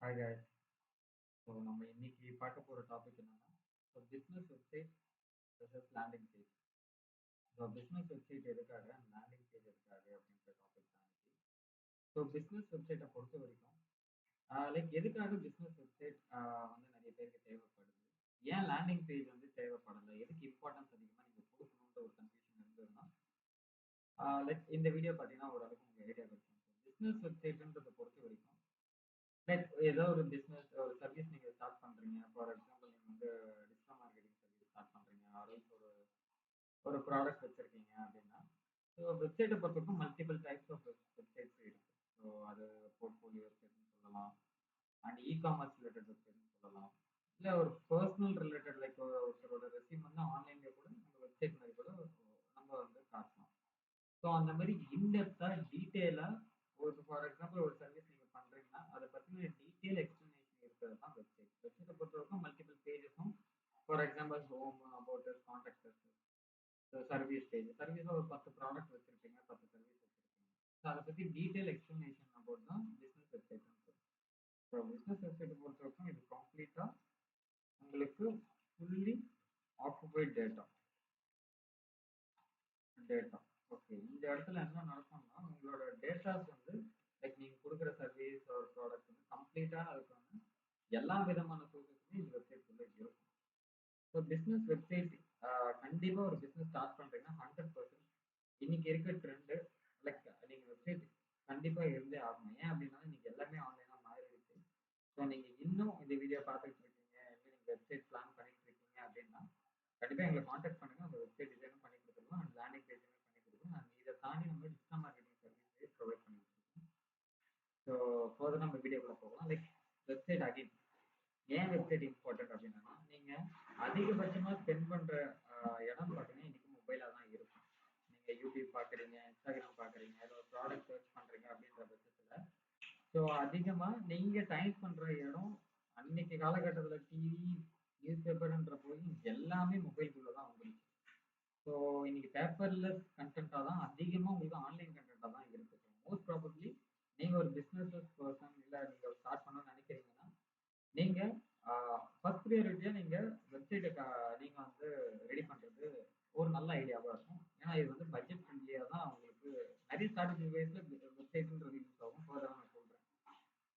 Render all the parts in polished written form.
Hi guys. நம்ம இன்னைக்கு பார்க்க போற டாபிக் என்னன்னா, business website versus landing page. Business website எதுக்காக, லேண்டிங் பேஜ் எதுக்காக அப்படின்ற டாபிக் தான் இன்னைக்கு. பிசினஸ் வெப்சைட்டை பொறுத்த வரைக்கும், எதுக்காக பிசினஸ் வெப்சைட் வந்து நிறைய பேருக்கு தேவைப்படுது, ஏன் லேண்டிங் பேஜ் வந்து தேவைப்படலை, எதுக்கு இம்பார்ட்டன்ஸ் அதிகமாக நீங்கள் கொடுக்கணுன்ற ஒரு கன்ஃபியூஷன் இருந்ததுன்னா, இந்த வீடியோ பார்த்தீங்கன்னா ஓரளவுக்கு உங்களுக்கு ஐடியா கிடைக்கும். பிசினஸ் வெப்சைட்ன்றதை பொறுத்த வரைக்கும் ஏதோ ஒரு பிசினஸ் ஒரு சர்வீஸ் நீங்க ஸ்டார்ட் பண்றீங்க. ஃபார் எக்ஸாம்பிள் நீங்க வந்து டிஜிட்டல் மார்க்கெட்டிங் சர்வீஸ் ஸ்டார்ட் பண்றீங்க. ஆல்வேஸ் ஒரு ஒரு ப்ராடக்ட் வச்சிருக்கீங்க அப்படின்னா, ஸோ வெப்சைட்டை பொறுத்தவரைக்கும் மல்டிபிள் டைப்ஸ் ஆஃப் வெப்சைட்ஸ் இருக்கு. ஸோ அது போர்ட்ஃபோலியோ வெப்சைட்னு சொல்லலாம், அண்ட் காமர்ஸ் ரிலேட்டட் வெப்சைட்னு சொல்லலாம், இல்லை ஒரு பர்சனல் ரிலேட்டட் ஒருத்தரோட ரெசியூம் வந்து ஆன்லைன்ல கூட நம்ம வெப்சைட் மாதிரி கூட நம்ம வந்து காட்டலாம். ஸோ அந்த மாதிரி இன்டெப்தா டீட்டெயிலா ஒரு ஃபார் எக்ஸாம்பிள் ஒரு சர்வீஸ் நீங்க பண்றீங்கன்னா அதை பத்தின டீட்டெயில் எக்ஸ்பிளனேஷன் இருக்கிறது தான் வெப்சைட். வெப்சைட்டை பொறுத்தவரைக்கும் மல்டிபிள் பேஜஸும், for example home, about, contact, service page. Service ஒரு 10 ப்ராடக்ட் வச்சிருப்பீங்க, 10 சர்வீஸ் வச்சிருப்பீங்க. ஸோ அதை பத்தி டீட்டெயில் எக்ஸ்பிளனேஷன் அபவுட் தான் பிசினஸ் வெப்சைட். ஸோ பிசினஸ் வெப்சைட்டை பொறுத்தவரைக்கும் இது கம்ப்ளீட்டா உங்களுக்கு ஃபுல்லி ஆக்குபைட் டேட்டா. ஓகே, இந்த இடத்துல என்ன நடக்கும்னா உங்களோட டேட்டாஸ் வந்து நீங்க கொடுக்குற சர்வீஸ் ஒரு ப்ராடக்ட் வந்து கம்ப்ளீட்டா அதுக்கான எல்லா விதமான சோர்சஸுமே இந்த வெப்சைட் உள்ள இருக்கும். ஸோ பிஸ்னஸ் வெப்சைட் கண்டிப்பா ஒரு பிஸ்னஸ் ஸ்டார்ட் பண்றீங்கன்னா 100% இன்னைக்கு இருக்க ட்ரெண்டு நீங்க வெப்சைட் கண்டிப்பா இருந்தே ஆகணும். ஏன் அப்படின்னா இன்னைக்கு எல்லாமே ஆன்லைனா மாறிடுச்சு. ஸோ நீங்க இன்னும் இந்த வீடியோ பார்த்துட்டு இருக்கீங்க, இன்னும் நீங்க வெப்சைட் பிளான் பண்ணிட்டு இருக்கீங்க அப்படின்னா கண்டிப்பா எங்களை காண்டாக்ட் பண்ணுங்க. அந்த வெப்சைட் டிசைனும் பண்ணி கொடுத்துருவோம், அண்ட் லேண்டிங் பேஜுமே பண்ணி கொடுத்துருவோம். அண்ட் இதை தாண்டி நம்ம டிஜிட்டல் மார்க்கெட்டிங் சர்வீஸ் ப்ரொவைட் பண்ணி கொடுத்துருக்கோம். ஸோ ஃபர்தர் நம்ம வீடியோக்குள்ள போகலாம். வெப்சைட் அகைன் ஏன் வெப்சைட் இம்பார்ட்டன்ட் அப்படின்னா, நீங்க அதிகபட்சமா ஸ்பெண்ட் பண்ற இடம் பார்த்தீங்கன்னா இன்னைக்கு மொபைலா தான் இருக்கும். நீங்க யூடியூப் பாக்குறீங்க, இன்ஸ்டாகிராம் பாக்குறீங்க, ஏதோ ஒரு ப்ராடக்ட் சர்ச் பண்றீங்க அப்படின்ற பட்சத்துல ஸோ அதிகமா நீங்க டைம் பண்ற இடம் அன்னைக்கு காலகட்டத்துல டிவி, நியூஸ் பேப்பர்ன்ற போய் எல்லாமே மொபைலுக்குள்ள தான் வந்துருச்சு. ஸோ இன்னைக்கு பேப்பர்லெஸ் கண்டென்ட்டாக தான் அதிகமாக உங்களுக்கு ஆன்லைன் கண்டென்ட்டாக தான் இருக்கு. ஸோ மோஸ்ட் ப்ராபப்ளி நீங்கள் ஒரு பிஸ்னஸ் பர்சன் இல்லை நீங்கள் ஸ்டார்ட் பண்ணணும்னு நினைக்கிறீங்கன்னா நீங்கள் ஃபர்ஸ்ட் ப்ரியாரிட்டியாக நீங்கள் வெப்சைட்டை நீங்கள் வந்து ரெடி பண்ணுறது ஒரு நல்ல ஐடியாவாக இருக்கும். ஏன்னா இது வந்து பட்ஜெட் ஃப்ரெண்ட்லியாக தான் உங்களுக்கு நிறைய ஸ்டார்டிங் வைஸில் வெப்சைட்ன்றது யூஸ் ஆகும். ஃபர்தராக நான் சொல்கிறேன்.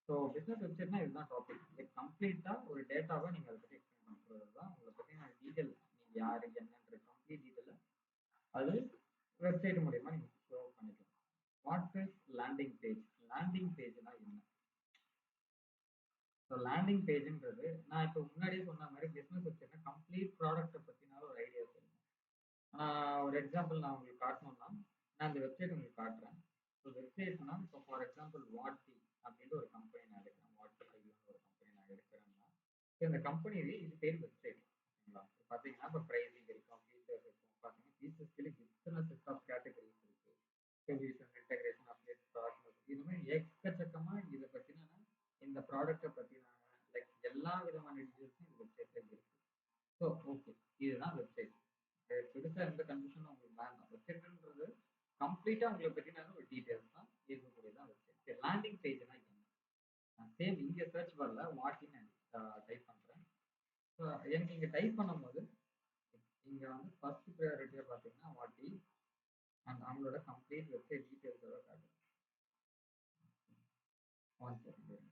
ஸோ பிஸ்னஸ் வெப்சைட்னா இதுதான் டாபிக். கம்ப்ளீட்டாக ஒரு டேட்டாவை நீங்கள் அதை பற்றி எக்ஸ்பிளைன் பண்ணுறது தான் உங்களை பற்றின டீட்டெயில். நீங்கள் யார் என்னன்ற கம்ப்ளீட் டீட்டெயிலை அது வெப்சைட் மூலமா நீங்க ஷோ பண்ணிக்கலாம். What is landing page? Landing பேஜ்னா என்ன? ஸோ லேண்டிங் பேஜ்ன்றது நான் இப்போ முன்னாடியே சொன்ன மாதிரி பிஸ்னஸ் வெப்சைட்னா கம்ப்ளீட் ப்ராடக்ட்டை பற்றின ஒரு ஐடியா இருக்கும். ஒரு எக்ஸாம்பிள் நான் உங்களுக்கு காட்டணும்னா நான் இந்த வெப்சைட் உங்களுக்கு காட்டுறேன். ஸோ வெப்சைட்னா இப்போ ஃபார் எக்ஸாம்பிள் வாட்டி அப்படின்ற ஒரு கம்பெனி நான் எடுக்கிறேன். வாட்டி ஐயோன்னு ஒரு கம்பெனி நான் எடுக்கிறேன்னா இந்த கம்பெனிலே இது பேர் வெப்சைட். ஓகேங்களா? பார்த்தீங்கன்னா இப்போ ப்ரைஸிங் இருக்கும், ஃபீச்சர்ஸ் இருக்கும். பார்த்தீங்கன்னா ஃபீச்சர்ஸ்க்கு இத்தனை செட் ஆஃப் கேட்டகரிஸ் இருக்கு. சொல்யூஷன், இன்டகிரேஷன், அப்டேட், ப்ராடக்ட், இது மாதிரி எக்கச்சக்கமா இதை பற்றின இந்த ப்ராடக்ட்டை பற்றின எல்லா விதமான டீட்டெயில்ஸும் இந்த வெப்சைட்ல இருக்கு. ஸோ ஓகே, இதுதான் வெப்சைட். பெருசா எந்த கன்ஃபியூஷனும் உங்களுக்கு வேண்டாம். வெப்சைட்ன்றது கம்ப்ளீட்டா உங்களை பற்றின ஒரு டீட்டெயில்ஸ் தான் இருக்கக்கூடியதான் வெப்சைட். லேண்டிங் பேஜ்னா என்ன? நான் சேம் இங்க சர்ச் வரல வாட்டின்னு டைப் பண்றேன். ஸோ எனக்கு இங்க டைப் பண்ணும்போது இங்க வந்து ஃபர்ஸ்ட் ப்ரையாரிட்டியா பார்த்தீங்கன்னா வாட்டி அண்ட் அவங்களோட கம்ப்ளீட் வெப்சைட் டீட்டெயில்ஸோட காட்டுது. One second.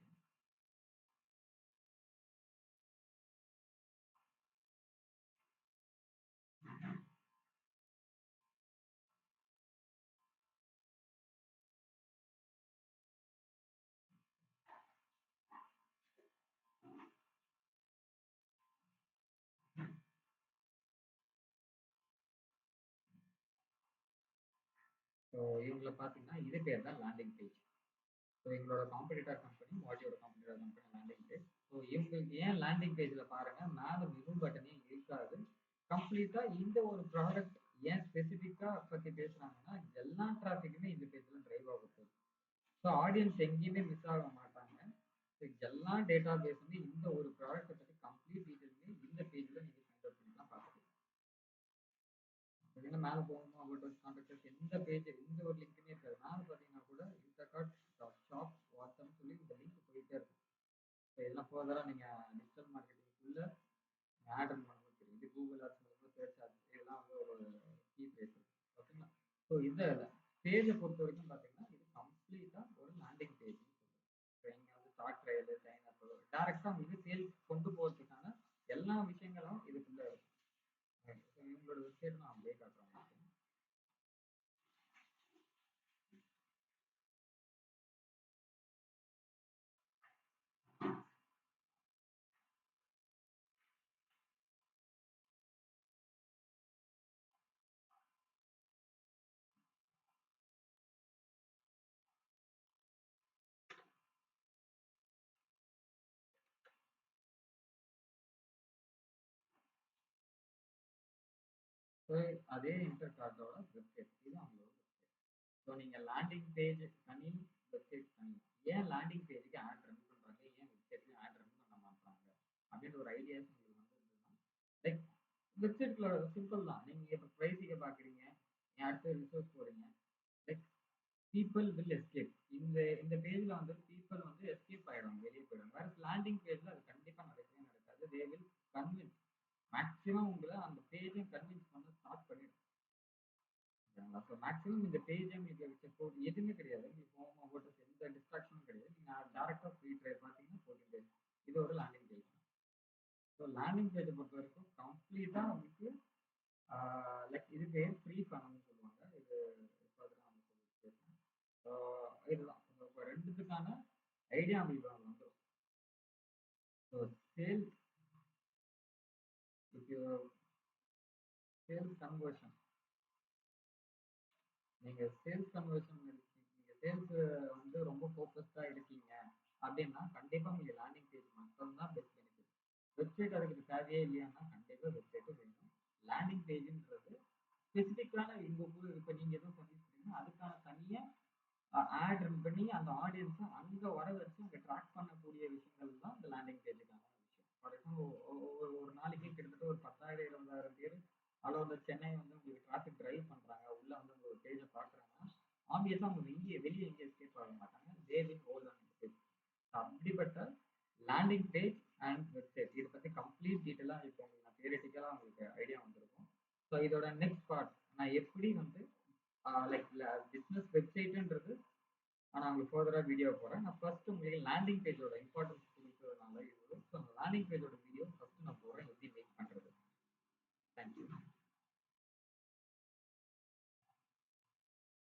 ஸோ இவங்களை பார்த்தீங்கன்னா இது பேர் தான் லேண்டிங் பேஜ். ஸோ எங்களோட காம்படிட்டர் கம்பெனி வாட்டியோட competitor company landing page. So இவங்களுக்கு ஏன் லேண்டிங் பேஜில் பாருங்க மேலே வியூ பட்டனே இருக்காது. கம்ப்ளீட்டாக இந்த ஒரு ப்ராடக்ட் ஏன் ஸ்பெசிஃபிக்காக பற்றி பேசுகிறாங்கன்னா எல்லா டிராஃபிக்குமே இந்த பேஜில் டிரைவ் ஆக போகுது. ஸோ ஆடியன்ஸ் எங்கேயுமே மிஸ் ஆக மாட்டாங்க. ஸோ எல்லா டேட்டா பேஸுமே இந்த ஒரு ப்ராடக்ட்டை பற்றி கம்ப்ளீட் டீட்டெயிலுமே இந்த பேஜில் நீங்கள் ஃபைண்ட் அவுட் பண்ணிக்கலாம், பார்த்துக்கலாம். பார்த்தீங்கன்னா மேலே போகணும் அபவுட் கான்டாக்டர்ஸ் எந்த பேஜ் எந்த ஒரு லிங்க்குமே இருக்காது. மேலே பார்த்தீங்கன்னா கூட இன்ஸ்டாகார்ட் டாட் ஷாப் வாட்ஸ்அப்னு சொல்லி இந்த லிங்க் போயிட்டே இருக்கும். இதெல்லாம் ஃபர்தரா நீங்க டிஜிட்டல் மார்க்கெட்டிங்குள்ள ஆட் ரன் பண்ணும்போது தெரியும். இது கூகுள் ஆட்ஸ் மூலமா சர்ச் ஆட்ஸ் இதெல்லாம் வந்து ஒரு கீ பேஸ் ஓகேங்களா. ஸோ இந்த பேஜை பொறுத்த வரைக்கும் பார்த்தீங்கன்னா இது கம்ப்ளீட்டா ஒரு லேண்டிங் பேஜ். இங்க வந்து ஸ்டார்ட் ட்ரையல் சைன் அப் டைரக்டா உங்களுக்கு சேல் கொண்டு போறதுக்கான எல்லா விஷயங்களும் இதுக்குள்ள இருக்கும். இவங்களோட வெப்சைட் நான் அப்படியே காட்டுறேன். ஸோ அதே இன்டர்கார்ட்டோட வெப்சைட் இது அவங்களோட வெப்சைட். ஸோ நீங்க லேண்டிங் பேஜ் தனி வெப்சைட் தனி. ஏன் லேண்டிங் பேஜுக்கு ஆட் ரன் பண்றாங்க, ஏன் வெப்சைட்ல ஆட் ரன் பண்ண மாட்டாங்க அப்படின்ற ஒரு ஐடியாஸ் உங்களுக்கு வந்துருந்ததுன்னா லைக் வெப்சைட்ல சிம்பிள் தான். நீங்க இப்போ ப்ரைஸிங்க பாக்குறீங்க, அடுத்த ரிசோர்ஸ் போறீங்க, லைக் பீப்புள் வில் எஸ்கேப். இந்த இந்த பேஜ்ல வந்து பீப்புள் வந்து எஸ்கேப் ஆயிடுவாங்க, வெளியே போயிடுவாங்க. வேற லேண்டிங் பேஜ்ல அது கண்டிப்பா நடக்கவே நடக்காது. They will convince. மேக்ஸிமம் உங்களை அந்த பேஜை கன்வின்ஸ் பண்ண ஸ்டார்ட் பண்ணிடும். ஓகேங்களா. ஸோ மேக்ஸிமம் இந்த பேஜை உங்களுக்கு எதுவுமே கிடையாது. உங்களுக்கு ஹோம் அபவுட் எந்த டிஸ்ட்ராக்ஷனும் கிடையாது. நீங்க டேரக்டா ஃப்ரீ ட்ரை பார்த்தீங்கன்னா 14 days. இது ஒரு லேண்டிங் பேஜ். ஸோ லேண்டிங் பேஜை பொறுத்த வரைக்கும் கம்ப்ளீட்டா உங்களுக்கு லைக் இது பேர் ஃப்ரீ ஃபன்னு சொல்லுவாங்க. இது இதுதான் இப்போ ரெண்டுத்துக்கான ஐடியா உங்களுக்கு வந்துடும். ஸோ சேல்ஸ் இப்போ சேல்ஸ் கன்வர்ஷன் நீங்க சேல்ஸ் கன்வர்ஷன் நீங்க சேல்ஸ் வந்து ரொம்ப ஃபோக்கஸ்டா இருக்கீங்க அப்படின்னா கண்டிப்பா நீங்க லேண்டிங் பேஜ் மட்டும் தான் பெஸ்ட் பெனிஃபிட். வெப்சைட் அதுக்கு தேவையே இல்லையான்னா கண்டிப்பா வெப்சைட் வேணும். லேண்டிங் பேஜ்ன்றது ஸ்பெசிஃபிக்கான இப்போ நீங்க எதுவும் சர்வீஸ் பண்ணீங்கன்னா அதுக்கான தனியா ஆட் ரன் பண்ணி அந்த ஆடியன்ஸை அங்க வர வச்சு அங்க ட்ராக் பண்ணக்கூடிய விஷயங்கள் தான் இந்த லேண்டிங் பேஜுக்கான விஷயம். ஃபார் எக்ஸாம்பிள் ஒரு நாளைக்கு கிட்டத்தட்ட ஒரு 10,000 20,000 பேர் ஆல் சென்னை வந்து உங்களுக்கு டிராஃபிக் டிரைவ் பண்றாங்க, உள்ள வந்து உங்க பேஜை பாக்குறாங்கன்னா ஆப்வியஸா அவங்க வெளியே எங்கே எஸ்கேப் ஆக மாட்டாங்க. They will hold on page. அப்படிப்பட்ட லேண்டிங் பேஜ் அண்ட் வெப்சைட் இதை பத்தி கம்ப்ளீட் டீட்டெயிலா இப்போ உங்களுக்கு நான் தியரிட்டிக்கலா உங்களுக்கு ஐடியா வந்திருக்கும். ஸோ இதோட நெக்ஸ்ட் பார்ட் நான் எப்படி வந்து லைக் பிஸ்னஸ் வெப்சைட்ன்றது நான் உங்களுக்கு ஃபர்தரா வீடியோ போறேன். நான் ஃபர்ஸ்ட் உங்களுக்கு லேண்டிங் பேஜோட இம்பார்ட்டன்ஸ் கொடுக்கறதுனால இது ஸோ லேண்டிங் பேஜோட